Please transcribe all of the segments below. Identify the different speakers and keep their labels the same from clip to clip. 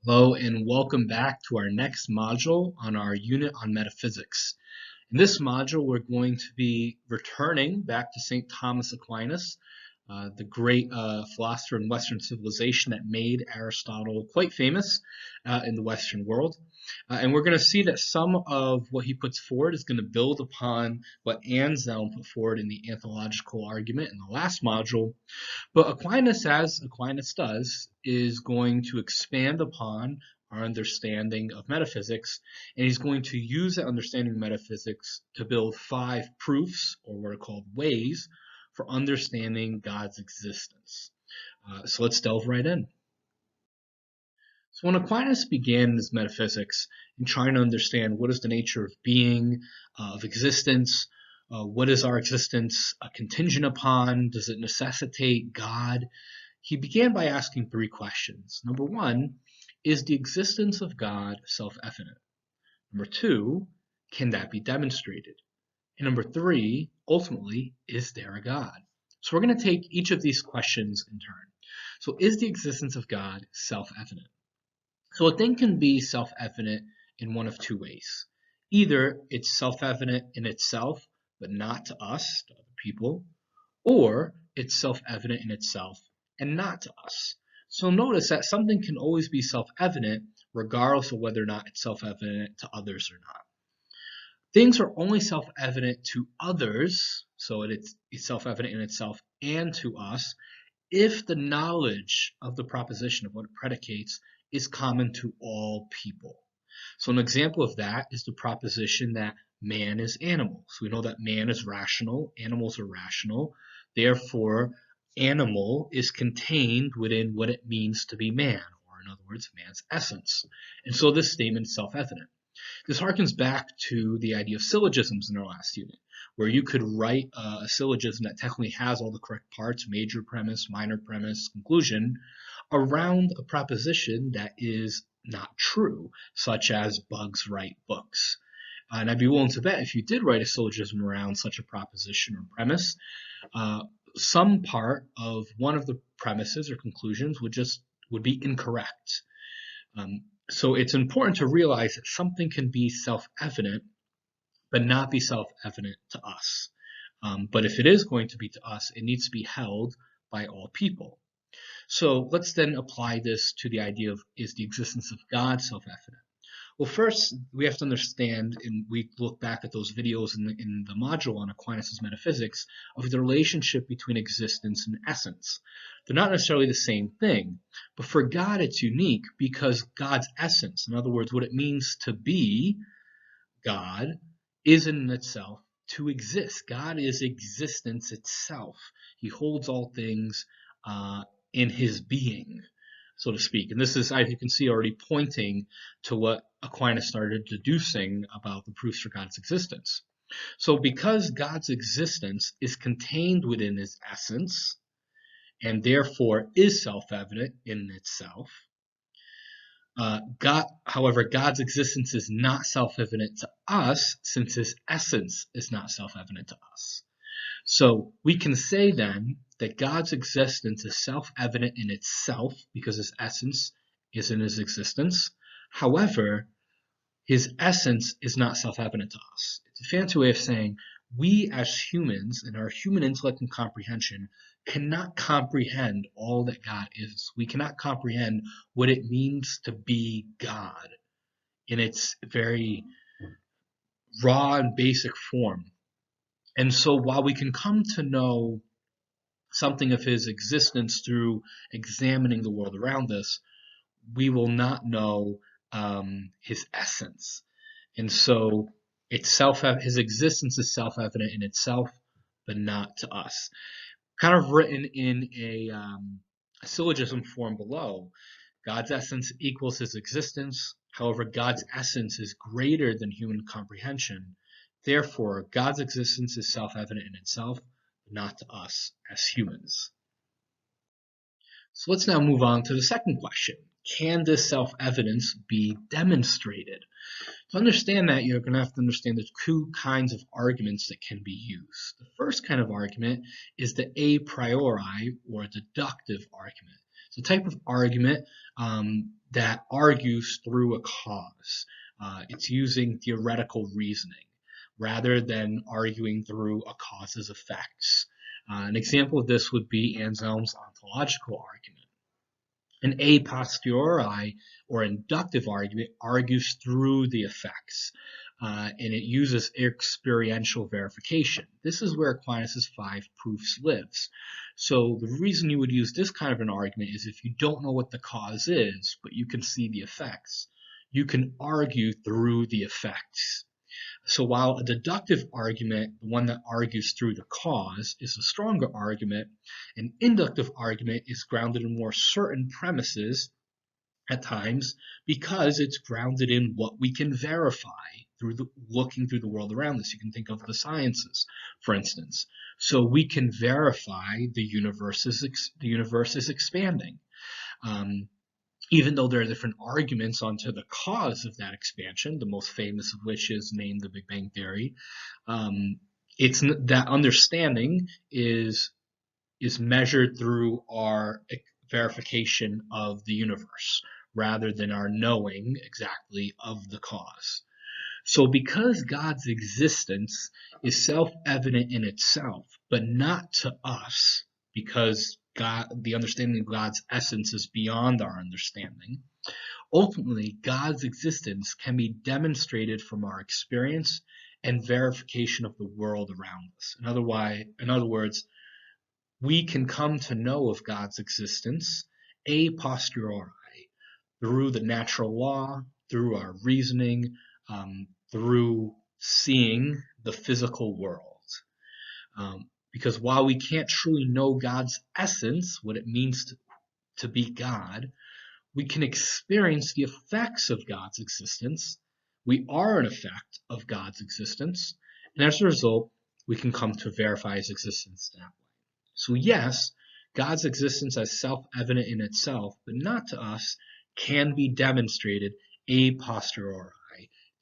Speaker 1: Hello and welcome back to our next module on our unit on metaphysics. In this module, we're going to be returning back to St. Thomas Aquinas, the great philosopher in Western civilization that made Aristotle quite famous in the Western world. And we're going to see that some of what he puts forward is going to build upon what Anselm put forward in the anthological argument in the last module. But Aquinas, as Aquinas does, is going to expand upon our understanding of metaphysics, and he's going to use that understanding of metaphysics to build 5 proofs, or what are called ways, for understanding God's existence. So let's delve right in. So when Aquinas began his metaphysics in trying to understand what is the nature of being, of existence, what is our existence contingent upon, does it necessitate God, he began by asking 3 questions. Number 1, is the existence of God self-evident? Number 2, can that be demonstrated? And number 3, ultimately, is there a God? So we're going to take each of these questions in turn. So is the existence of God self-evident? So a thing can be self-evident in one of 2 ways. Either it's self-evident in itself, but not to us, to other people, or it's self-evident in itself and not to us. So notice that something can always be self-evident regardless of whether or not it's self-evident to others or not. Things are only self-evident to others, so it's self-evident in itself and to us, if the knowledge of the proposition of what it predicates is common to all people. So an example of that is the proposition that man is animal. So we know that man is rational, animals are rational, therefore animal is contained within what it means to be man, or in other words, man's essence. And so this statement is self-evident. This harkens back to the idea of syllogisms in our last unit, where you could write a syllogism that technically has all the correct parts, major premise, minor premise, conclusion, around a proposition that is not true, such as bugs write books. And I'd be willing to bet if you did write a syllogism around such a proposition or premise, some part of one of the premises or conclusions would be incorrect. So it's important to realize that something can be self-evident, but not be self-evident to us. But if it is going to be to us, it needs to be held by all people. So let's then apply this to the idea of, is the existence of God self-evident? Well, first, we have to understand, and we look back at those videos in the module on Aquinas' metaphysics, of the relationship between existence and essence. They're not necessarily the same thing, but for God it's unique because God's essence, in other words, what it means to be God, is in itself to exist. God is existence itself. He holds all things in his being, so to speak. And this is, as you can see, already pointing to what Aquinas started deducing about the proofs for God's existence. So because God's existence is contained within his essence, and therefore is self-evident in itself, however, God's existence is not self-evident to us since his essence is not self-evident to us. So we can say then that God's existence is self-evident in itself because his essence is in his existence. However, his essence is not self-evident to us. It's a fancy way of saying we as humans, in our human intellect and comprehension, cannot comprehend all that God is. We cannot comprehend what it means to be God in its very raw and basic form. And so while we can come to know something of his existence through examining the world around us, we will not know his essence. And so his existence is self-evident in itself, but not to us. Kind of written in a syllogism form below, God's essence equals his existence. However, God's essence is greater than human comprehension. Therefore, God's existence is self-evident in itself, but not to us as humans. So let's now move on to the second question. Can this self-evidence be demonstrated? To understand that, you're going to have to understand there's 2 kinds of arguments that can be used. The first kind of argument is the a priori or deductive argument. It's It's a type of argument that argues through a cause. It's using theoretical reasoning rather than arguing through a cause's effects. An example of this would be Anselm's ontological argument. An a posteriori or inductive argument argues through the effects, and it uses experiential verification. This is where Aquinas' 5 proofs lives. So the reason you would use this kind of an argument is if you don't know what the cause is, but you can see the effects, you can argue through the effects. So while a deductive argument, the one that argues through the cause, is a stronger argument, an inductive argument is grounded in more certain premises at times because it's grounded in what we can verify through looking through the world around us. You can think of the sciences, for instance. So we can verify the universe is expanding. Even though there are different arguments onto the cause of that expansion, the most famous of which is named the Big Bang Theory, it's that understanding is measured through our verification of the universe rather than our knowing exactly of the cause. So because God's existence is self-evident in itself, but not to us, because the understanding of God's essence is beyond our understanding, ultimately God's existence can be demonstrated from our experience and verification of the world around us. In other words, we can come to know of God's existence a posteriori through the natural law, through our reasoning, through seeing the physical world. Because while we can't truly know God's essence, what it means to be God, we can experience the effects of God's existence. We are an effect of God's existence, and as a result, we can come to verify his existence that way. So yes, God's existence as self-evident in itself, but not to us, can be demonstrated a posteriori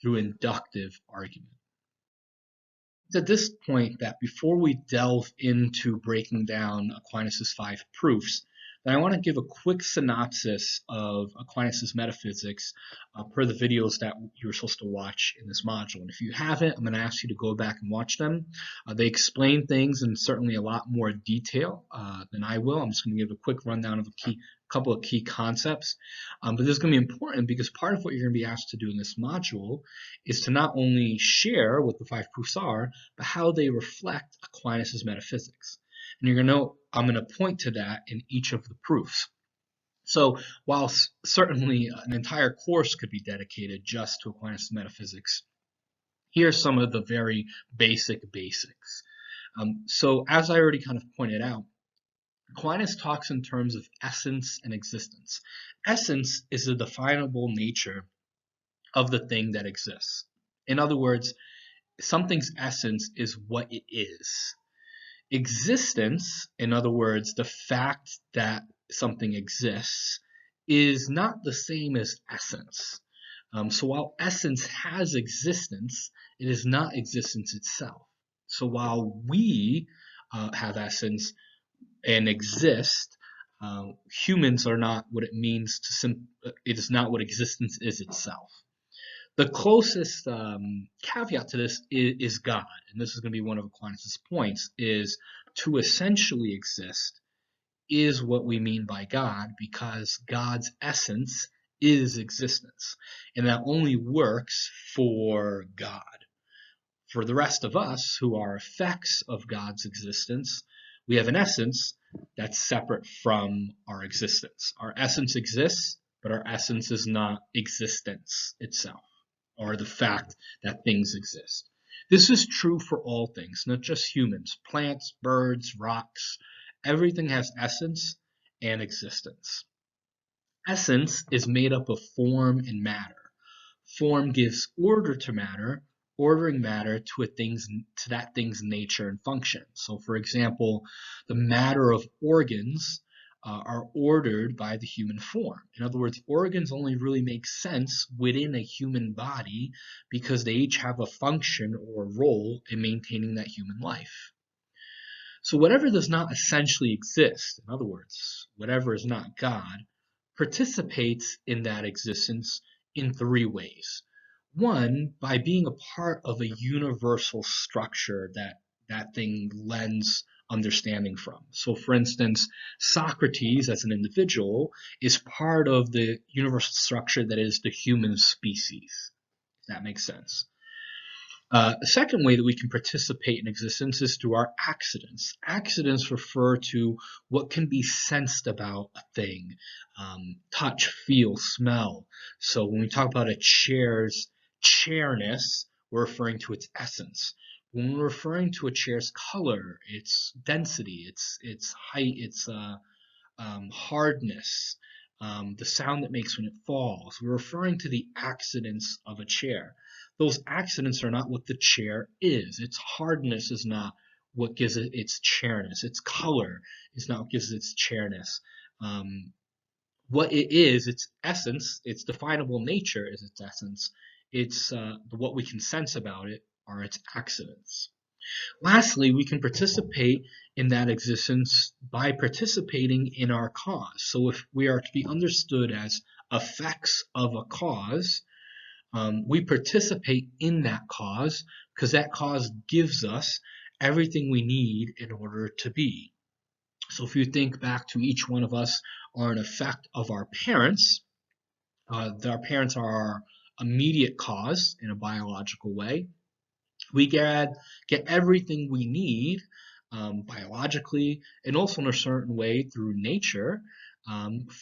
Speaker 1: through inductive argument. It's at this point that before we delve into breaking down Aquinas' 5 proofs, that I want to give a quick synopsis of Aquinas' Metaphysics per the videos that you were supposed to watch in this module. And if you haven't, I'm going to ask you to go back and watch them. They explain things in certainly a lot more detail than I will. I'm just going to give a quick rundown of a couple of key concepts. But this is going to be important because part of what you're going to be asked to do in this module is to not only share what the 5 proofs are, but how they reflect Aquinas' metaphysics. And you're going to know I'm going to point to that in each of the proofs. So while certainly an entire course could be dedicated just to Aquinas' metaphysics, here's some of the very basics. So as I already kind of pointed out, Aquinas talks in terms of essence and existence. Essence is the definable nature of the thing that exists. In other words, something's essence is what it is. Existence, in other words, the fact that something exists, is not the same as essence. So while essence has existence, it is not existence itself. So while we have essence and exist, humans are not what it means to it is not what existence is itself. The closest caveat to this is God, and this is going to be one of Aquinas' points, is to essentially exist is what we mean by God, because God's essence is existence, and that only works for God. For the rest of us, who are effects of God's existence, we have an essence that's separate from our existence. Our essence exists, but our essence is not existence itself, or the fact that things exist. This is true for all things, not just humans. Plants, birds, rocks, everything has essence and existence. Essence is made up of form and matter. Form gives order to matter, ordering matter to that thing's nature and function. So for example, the matter of organs are ordered by the human form. In other words, organs only really make sense within a human body because they each have a function or a role in maintaining that human life. So whatever does not essentially exist, in other words, whatever is not God, participates in that existence in three ways. One, by being a part of a universal structure that thing lends understanding from. So for instance, Socrates as an individual is part of the universal structure that is the human species. If that makes sense. The second way that we can participate in existence is through our accidents. Accidents refer to what can be sensed about a thing, touch, feel, smell. So when we talk about a chair's chairness, we're referring to its essence. When we're referring to a chair's color, its density, its height, its hardness, the sound it makes when it falls. We're referring to the accidents of a chair. Those accidents are not what the chair is. Its hardness is not what gives it its chairness. Its color is not what gives it its chairness. What it is, its essence, its definable nature is its essence. It's what we can sense about it are its accidents. Lastly, we can participate in that existence by participating in our cause. So if we are to be understood as effects of a cause, we participate in that cause because that cause gives us everything we need in order to be. So if you think back to each one of us are an effect of our parents are our immediate cause in a biological way. We get everything we need biologically and also in a certain way through nature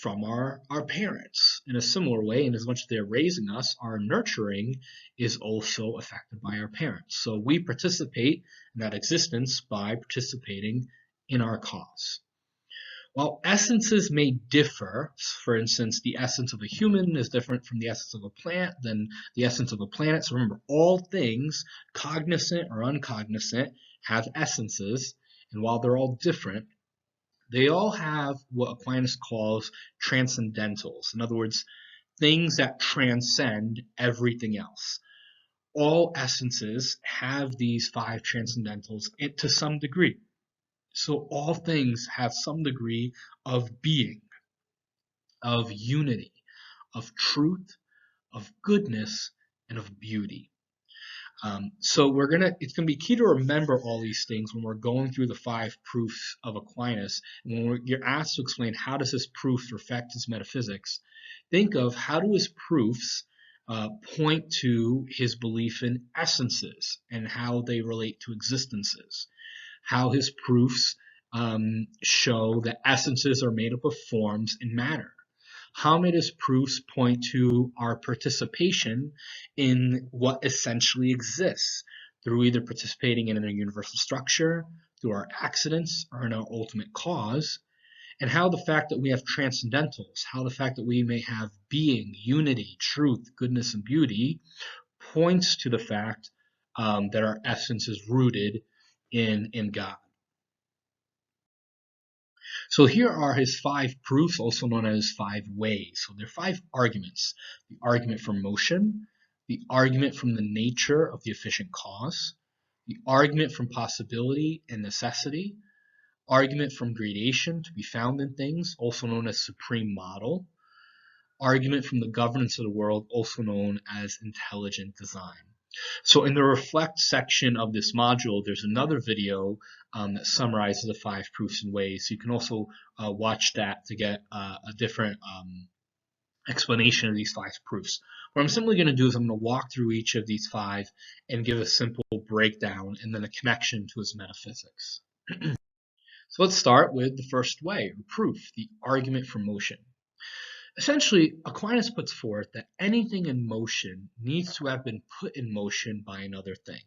Speaker 1: from our parents. In a similar way, and as much as they're raising us, our nurturing is also affected by our parents. So we participate in that existence by participating in our cause. While essences may differ, for instance, the essence of a human is different from the essence of a plant than the essence of a planet. So remember, all things, cognizant or uncognizant, have essences. And while they're all different, they all have what Aquinas calls transcendentals. In other words, things that transcend everything else. All essences have these five transcendentals to some degree. So all things have some degree of being, of unity, of truth, of goodness, and of beauty. So it's gonna be key to remember all these things when we're going through the five proofs of Aquinas. And when you're asked to explain how does this proof affect his metaphysics, think of how do his proofs point to his belief in essences and how they relate to existences. How his proofs show that essences are made up of forms and matter. How may his proofs point to our participation in what essentially exists through either participating in a universal structure, through our accidents, or in our ultimate cause, and how the fact that we have transcendentals, how the fact that we may have being, unity, truth, goodness, and beauty points to the fact that our essence is rooted in God. So here are his five proofs, also known as five ways. So there are five arguments. The argument for motion, the argument from the nature of the efficient cause, the argument from possibility and necessity, argument from gradation to be found in things, also known as supreme model, argument from the governance of the world, also known as intelligent design. So in the reflect section of this module, there's another video that summarizes the five proofs and ways. So you can also watch that to get a different explanation of these five proofs. What I'm simply going to do is I'm going to walk through each of these five and give a simple breakdown and then a connection to his metaphysics. So let's start with the first way, or proof, the argument for motion. Essentially, Aquinas puts forth that anything in motion needs to have been put in motion by another thing.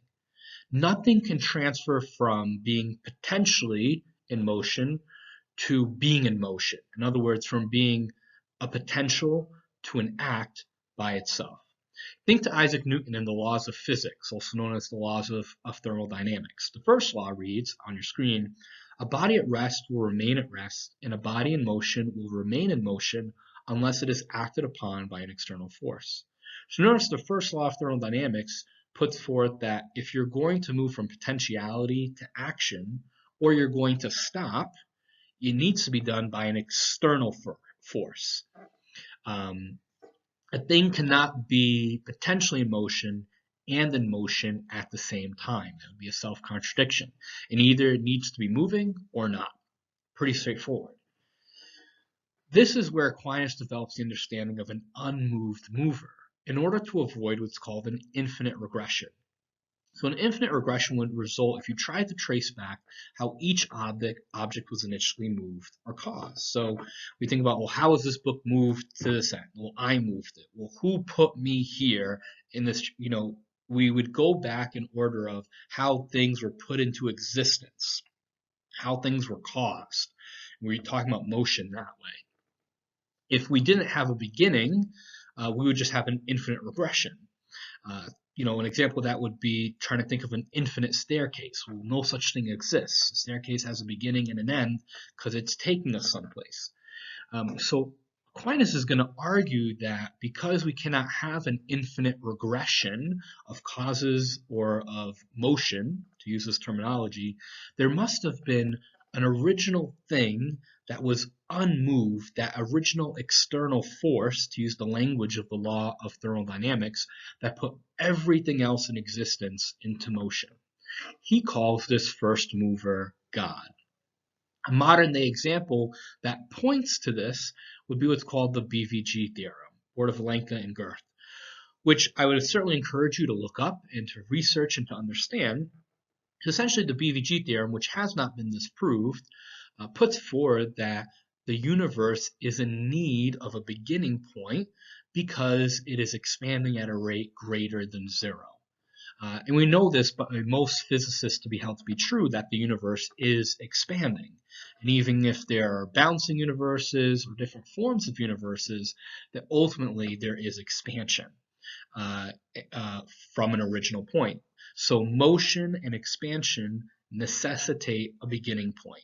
Speaker 1: Nothing can transfer from being potentially in motion to being in motion. In other words, from being a potential to an act by itself. Think to Isaac Newton and the laws of physics, also known as the laws of thermodynamics. The first law reads on your screen, a body at rest will remain at rest, and a body in motion will remain in motion unless it is acted upon by an external force. So notice the first law of thermodynamics puts forth that if you're going to move from potentiality to action, or you're going to stop, it needs to be done by an external force. A thing cannot be potentially in motion and in motion at the same time. That would be a self-contradiction. And either it needs to be moving or not. Pretty straightforward. This is where Aquinas develops the understanding of an unmoved mover in order to avoid what's called an infinite regression. So an infinite regression would result if you tried to trace back how each object was initially moved or caused. So we think about, well, how was this book moved to this end? Well, I moved it. Well, who put me here in this? We would go back in order of how things were put into existence, how things were caused. We're talking about motion that way. If we didn't have a beginning, we would just have an infinite regression. An example of that would be trying to think of an infinite staircase. Well, no such thing exists. A staircase has a beginning and an end because it's taking us someplace. So Aquinas is going to argue that because we cannot have an infinite regression of causes or of motion, to use this terminology, there must have been an original thing that was unmoved, that original external force, to use the language of the law of thermodynamics, that put everything else in existence into motion. He calls this first mover God. A modern day example that points to this would be what's called the BVG theorem, Board of length and girth, which I would certainly encourage you to look up and to research and to understand. Essentially, the BVG theorem, which has not been disproved, puts forward that the universe is in need of a beginning point because it is expanding at a rate greater than zero. And we know this by most physicists to be held to be true, that the universe is expanding. And even if there are bouncing universes or different forms of universes, that ultimately there is expansion from an original point. So motion and expansion necessitate a beginning point.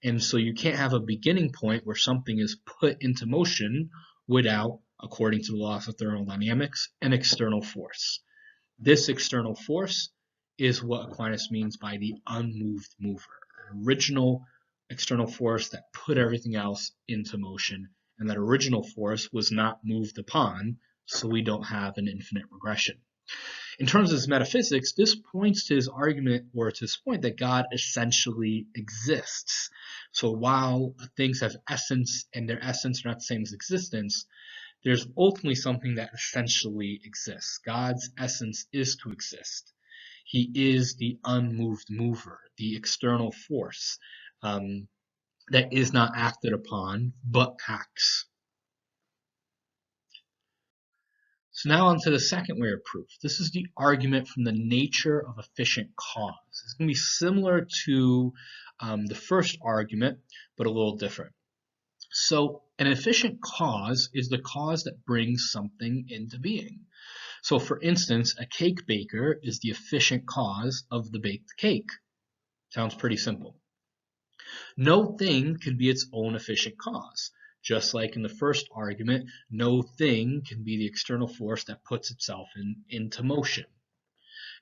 Speaker 1: And so you can't have a beginning point where something is put into motion without, according to the laws of thermodynamics, an external force. This external force is what Aquinas means by the unmoved mover, an original external force that put everything else into motion, and that original force was not moved upon, so we don't have an infinite regression. In terms of his metaphysics, this points to his argument, or to his point, that God essentially exists. So while things have essence and their essence are not the same as existence, there's ultimately something that essentially exists. God's essence is to exist. He is the unmoved mover, the external force that is not acted upon, but acts. So now on to the second way of proof. This is the argument from the nature of efficient cause. It's going to be similar to the first argument, but a little different. So an efficient cause is the cause that brings something into being. So for instance, a cake baker is the efficient cause of the baked cake. Sounds pretty simple. No thing can be its own efficient cause. Just like in the first argument, no thing can be the external force that puts itself into motion.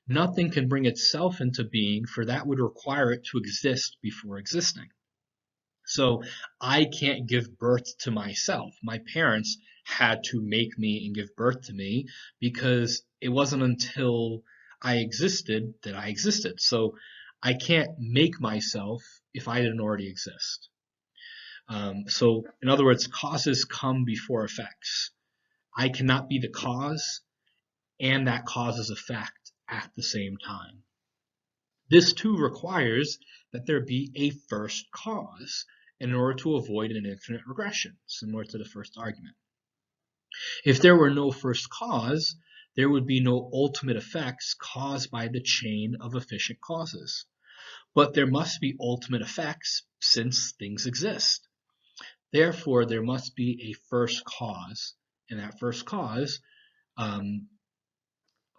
Speaker 1: Nothing can bring itself into being, for that would require it to exist before existing. So I can't give birth to myself. My parents had to make me and give birth to me because it wasn't until I existed that I existed. So I can't make myself if I didn't already exist. So in other words, causes come before effects. I cannot be the cause and that cause's effect at the same time. This too requires that there be a first cause in order to avoid an infinite regression, similar to the first argument. If there were no first cause, there would be no ultimate effects caused by the chain of efficient causes. But there must be ultimate effects since things exist. Therefore, there must be a first cause, and that first cause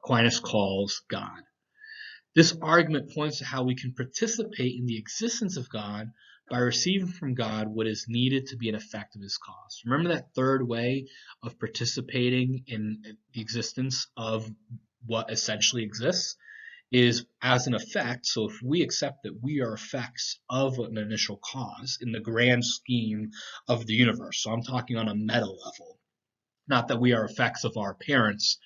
Speaker 1: Aquinas calls God. This argument points to how we can participate in the existence of God by receiving from God what is needed to be an effect of his cause. Remember that third way of participating in the existence of what essentially exists? is as an effect. So if we accept that we are effects of an initial cause in the grand scheme of the universe, so I'm talking on a meta level, not that we are effects of our parents,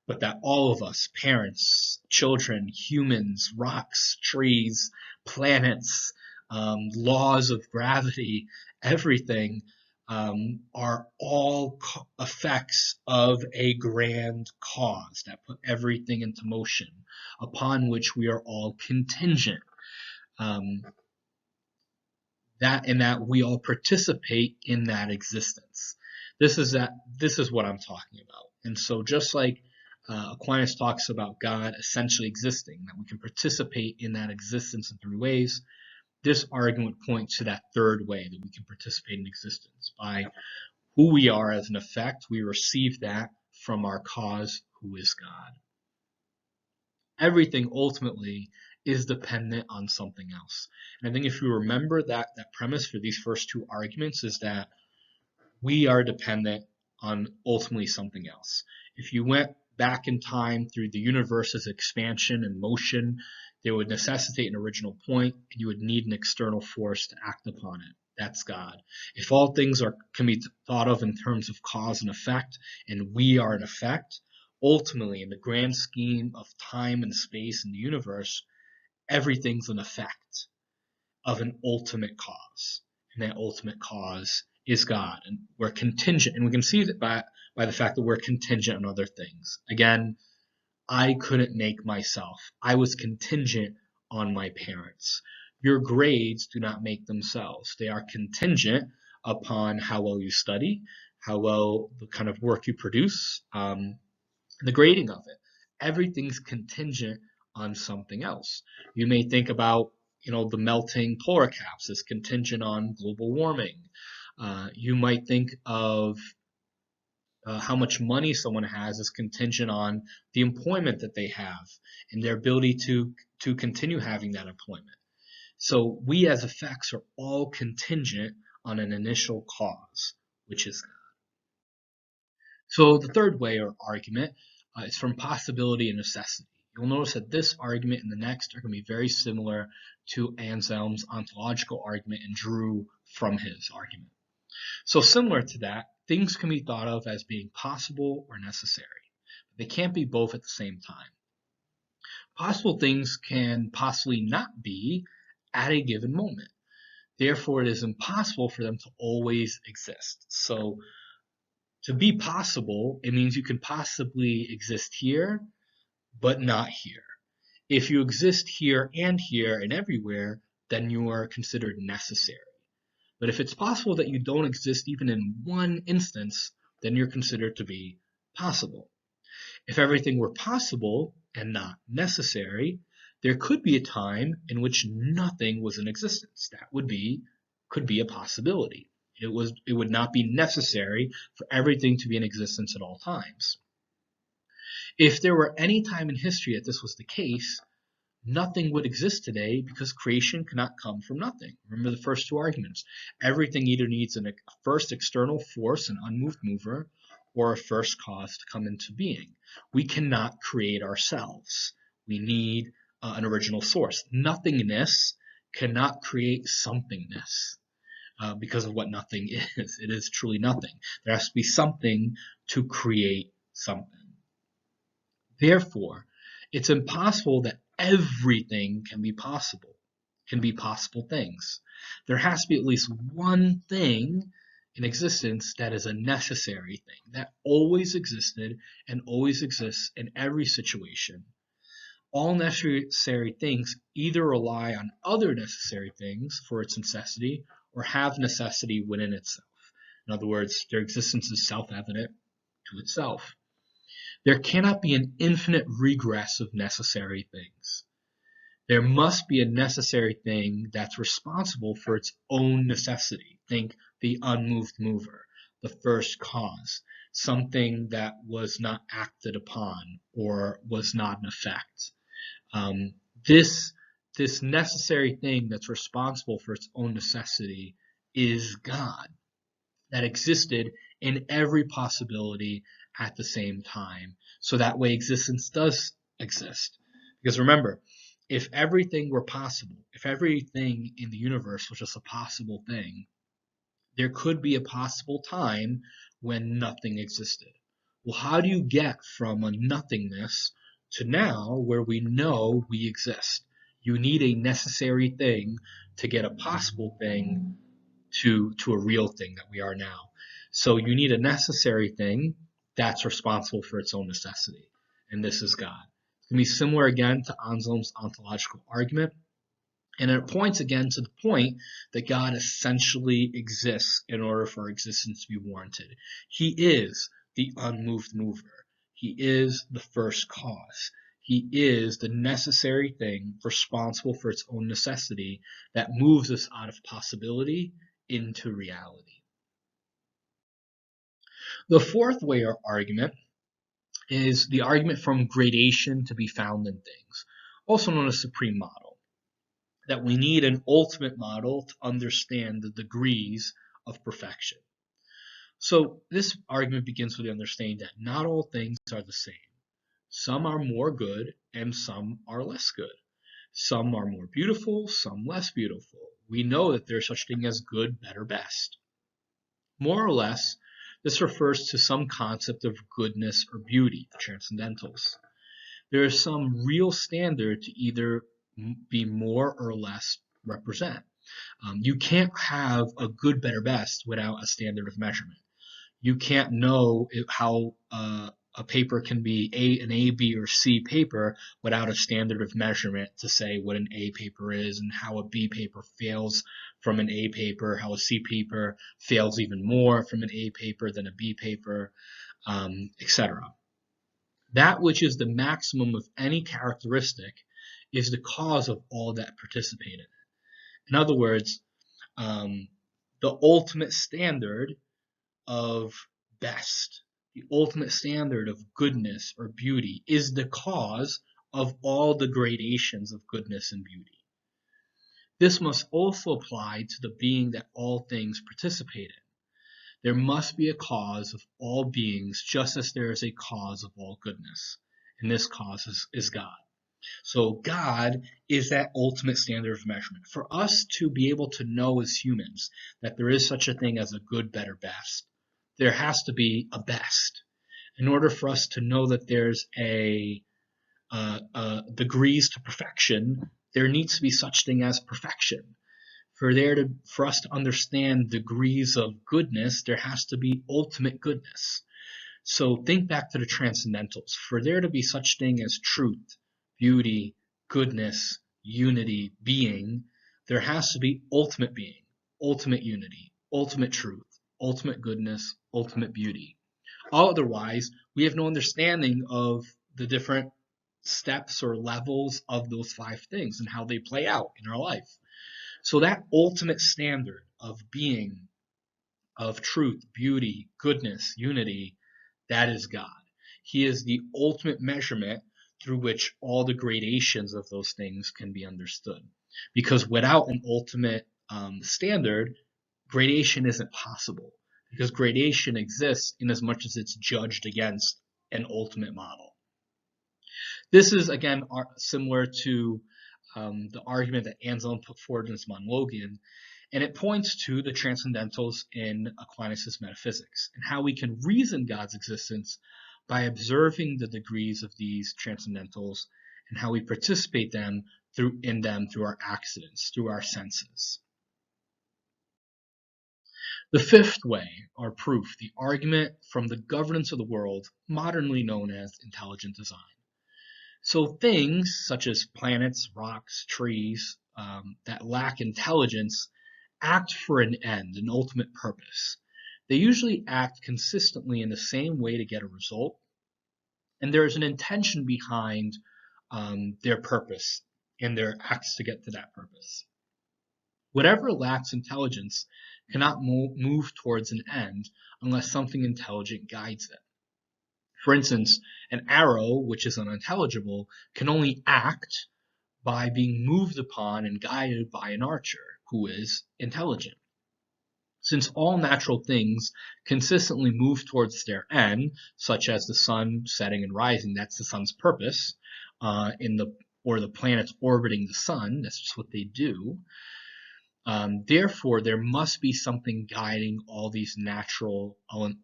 Speaker 1: but that all of us, parents, children, humans, rocks, trees, planets, laws of gravity, everything, are all effects of a grand cause that put everything into motion, upon which we are all contingent. Um, that we all participate in that existence. This is what I'm talking about. And so just like Aquinas talks about God essentially existing, that we can participate in that existence in three ways, this argument points to that third way that we can participate in existence. By who we are as an effect, we receive that from our cause, who is God. Everything ultimately is dependent on something else. And I think if you remember that premise for these first two arguments is that we are dependent on ultimately something else. If you went back in time through the universe's expansion and motion, they would necessitate an original point, and you would need an external force to act upon it. That's God. If all things can be thought of in terms of cause and effect, and we are an effect, ultimately, in the grand scheme of time and space in the universe, everything's an effect of an ultimate cause. And that ultimate cause is God. And we're contingent, and we can see that by the fact that we're contingent on other things. Again, I couldn't make myself. I was contingent on my parents. Your grades do not make themselves. They are contingent upon how well you study, how well the kind of work you produce, the grading of it. Everything's contingent on something else. You may think about, the melting polar caps as contingent on global warming. You might think of how much money someone has is contingent on the employment that they have and their ability to continue having that employment. So we as effects are all contingent on an initial cause, which is God. So the third way or argument is from possibility and necessity. You'll notice that this argument and the next are going to be very similar to Anselm's ontological argument and drew from his argument. So similar to that, things can be thought of as being possible or necessary. They can't be both at the same time. Possible things can possibly not be at a given moment. Therefore, it is impossible for them to always exist. So to be possible, it means you can possibly exist here, but not here. If you exist here and everywhere, then you are considered necessary. But if it's possible that you don't exist even in one instance, then you're considered to be possible. If everything were possible and not necessary, there could be a time in which nothing was in existence. That could be a possibility. It would not be necessary for everything to be in existence at all times. If there were any time in history that this was the case, nothing would exist today because creation cannot come from nothing. Remember the first two arguments. Everything either needs a first external force, an unmoved mover, or a first cause to come into being. We cannot create ourselves. We need an original source. Nothingness cannot create somethingness because of what nothing is. It is truly nothing. There has to be something to create something. Therefore, it's impossible that everything can be possible things. There has to be at least one thing in existence that is a necessary thing, that always existed and always exists in every situation. All necessary things either rely on other necessary things for its necessity or have necessity within itself. In other words, their existence is self-evident to itself. There cannot be an infinite regress of necessary things. There must be a necessary thing that's responsible for its own necessity. Think the unmoved mover, the first cause, something that was not acted upon or was not an effect. This necessary thing that's responsible for its own necessity is God, that existed in every possibility at the same time. So that way existence does exist. Because remember, if everything were possible, if everything in the universe was just a possible thing, there could be a possible time when nothing existed. Well, how do you get from a nothingness to now where we know we exist? You need a necessary thing to get a possible thing to a real thing that we are now. So you need a necessary thing that's responsible for its own necessity, and this is God. It's going to be similar again to Anselm's ontological argument, and it points again to the point that God essentially exists in order for existence to be warranted. He is the unmoved mover. He is the first cause. He is the necessary thing responsible for its own necessity that moves us out of possibility into reality. The fourth way or argument is the argument from gradation to be found in things, also known as supreme model, that we need an ultimate model to understand the degrees of perfection. So this argument begins with the understanding that not all things are the same. Some are more good and some are less good. Some are more beautiful, some less beautiful. We know that there's such thing as good, better, best. More or less, this refers to some concept of goodness or beauty, the transcendentals. There is some real standard to either be more or less represent. You can't have a good, better, best without a standard of measurement. You can't know how a paper can be an A, B, or C paper without a standard of measurement to say what an A paper is and how a B paper fails from an A paper, how a C paper fails even more from an A paper than a B paper, etc. That which is the maximum of any characteristic is the cause of all that participate in it. In other words, the ultimate standard of best, the ultimate standard of goodness or beauty is the cause of all the gradations of goodness and beauty. This must also apply to the being that all things participate in. There must be a cause of all beings just as there is a cause of all goodness. And this cause is God. So God is that ultimate standard of measurement. For us to be able to know as humans that there is such a thing as a good, better, best, there has to be a best. In order for us to know that there's a degrees to perfection, there needs to be such thing as perfection. For us to understand degrees of goodness, there has to be ultimate goodness. So think back to the transcendentals. For there to be such thing as truth, beauty, goodness, unity, being, there has to be ultimate being, ultimate unity, ultimate truth, ultimate goodness, ultimate beauty. Otherwise, we have no understanding of the different steps or levels of those five things and how they play out in our life. So that ultimate standard of being, of truth, beauty, goodness, unity, that is God. He is the ultimate measurement through which all the gradations of those things can be understood. Because without an ultimate standard, gradation isn't possible. Because gradation exists in as much as it's judged against an ultimate model. This is, again, similar to the argument that Anselm put forward in his monologion, and it points to the transcendentals in Aquinas' Metaphysics and how we can reason God's existence by observing the degrees of these transcendentals and how we participate in them through our accidents, through our senses. The fifth way, or proof, the argument from the governance of the world, modernly known as intelligent design. So things such as planets, rocks, trees, that lack intelligence act for an end, an ultimate purpose. They usually act consistently in the same way to get a result, and there is an intention behind their purpose and their acts to get to that purpose. Whatever lacks intelligence cannot move towards an end unless something intelligent guides it. For instance, an arrow, which is unintelligible, can only act by being moved upon and guided by an archer who is intelligent. Since all natural things consistently move towards their end, such as the sun setting and rising, that's the sun's purpose in the or the planets orbiting the sun. That's just what they do. Therefore, there must be something guiding all these natural,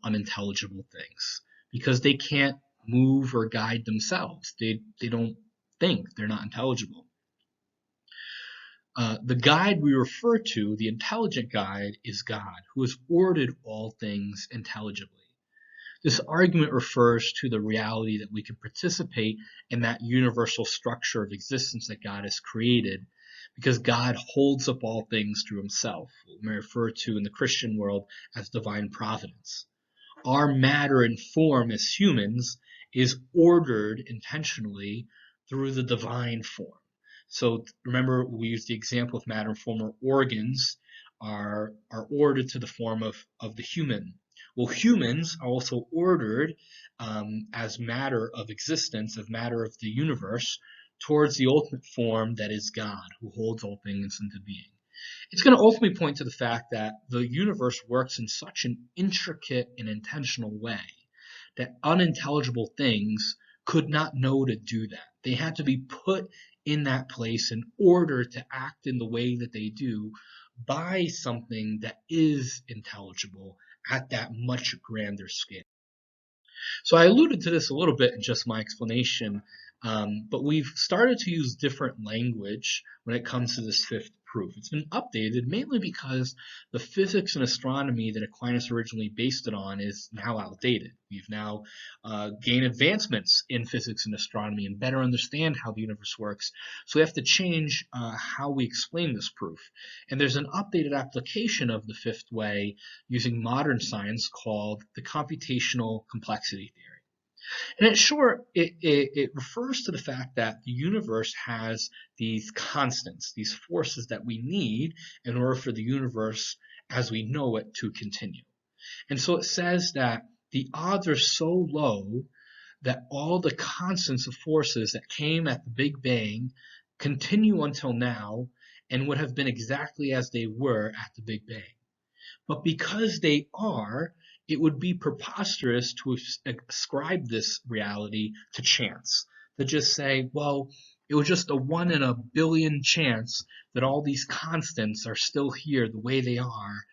Speaker 1: unintelligible things, because they can't move or guide themselves. They don't think. They're not intelligible. The guide we refer to, the intelligent guide, is God, who has ordered all things intelligibly. This argument refers to the reality that we can participate in that universal structure of existence that God has created, because God holds up all things through himself, what we refer to in the Christian world as divine providence. Our matter and form as humans is ordered intentionally through the divine form. So remember, we used the example of matter and form, or organs are ordered to the form of the human. Well, humans are also ordered as matter of existence, as matter of the universe, towards the ultimate form that is God, who holds all things into being. It's going to ultimately point to the fact that the universe works in such an intricate and intentional way that unintelligible things could not know to do that. They had to be put in that place in order to act in the way that they do by something that is intelligible at that much grander scale. So I alluded to this a little bit in just my explanation, but we've started to use different language when it comes to this fifth proof. It's been updated mainly because the physics and astronomy that Aquinas originally based it on is now outdated. We've now gained advancements in physics and astronomy and better understand how the universe works. So we have to change how we explain this proof. And there's an updated application of the fifth way using modern science called the computational complexity theory. And in short, it refers to the fact that the universe has these constants, these forces that we need in order for the universe as we know it to continue. And so it says that the odds are so low that all the constants of forces that came at the Big Bang continue until now and would have been exactly as they were at the Big Bang. But because they are, it would be preposterous to ascribe this reality to chance. To just say, well, it was just a 1 in a billion chance that all these constants are still here the way they are,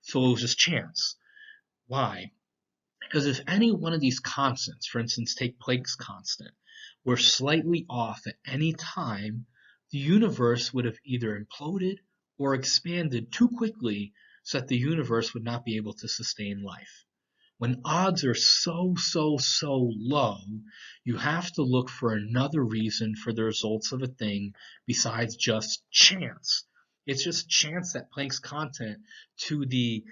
Speaker 1: so it was just chance. Why? Because if any one of these constants, for instance, take Planck's constant, were slightly off at any time, the universe would have either imploded or expanded too quickly so that the universe would not be able to sustain life. When odds are so low, you have to look for another reason for the results of a thing besides just chance. It's just chance that Planck's constant to the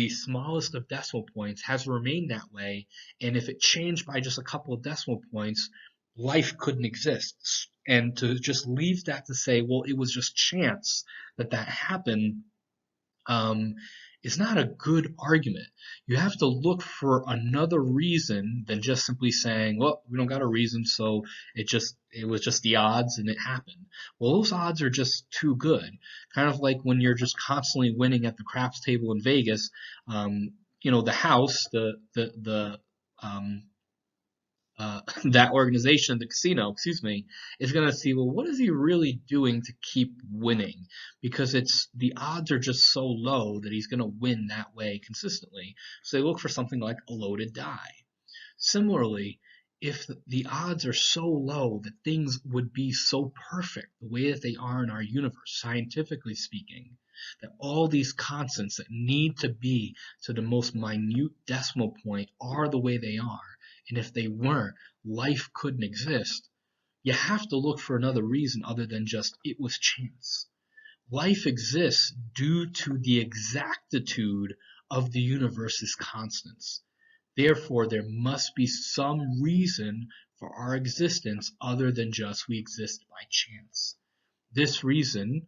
Speaker 1: smallest of decimal points has remained that way, and if it changed by just a couple of decimal points, life couldn't exist. And to just leave that to say, well, it was just chance that happened, is not a good argument. You have to look for another reason than just simply saying, well, we don't got a reason, so it was just the odds and it happened. Well, those odds are just too good. Kind of like when you're just constantly winning at the craps table in Vegas. The house, that organization, the casino, excuse me, is going to see, well, what is he really doing to keep winning? Because the odds are just so low that he's going to win that way consistently. So they look for something like a loaded die. Similarly, if the odds are so low that things would be so perfect the way that they are in our universe, scientifically speaking, that all these constants that need to be to the most minute decimal point are the way they are, and if they weren't, life couldn't exist, you have to look for another reason other than just it was chance. Life exists due to the exactitude of the universe's constants. Therefore, there must be some reason for our existence other than just we exist by chance. This reason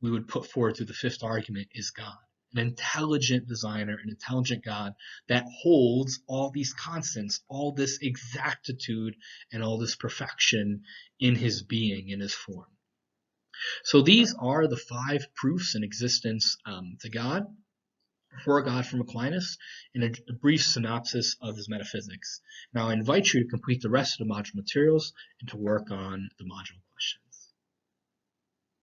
Speaker 1: we would put forward through the fifth argument is God, an intelligent designer, an intelligent God that holds all these constants, all this exactitude, and all this perfection in his being, in his form. So these are the 5 proofs in existence to God. for God from Aquinas, and a brief synopsis of his metaphysics. Now I invite you to complete the rest of the module materials and to work on the module questions.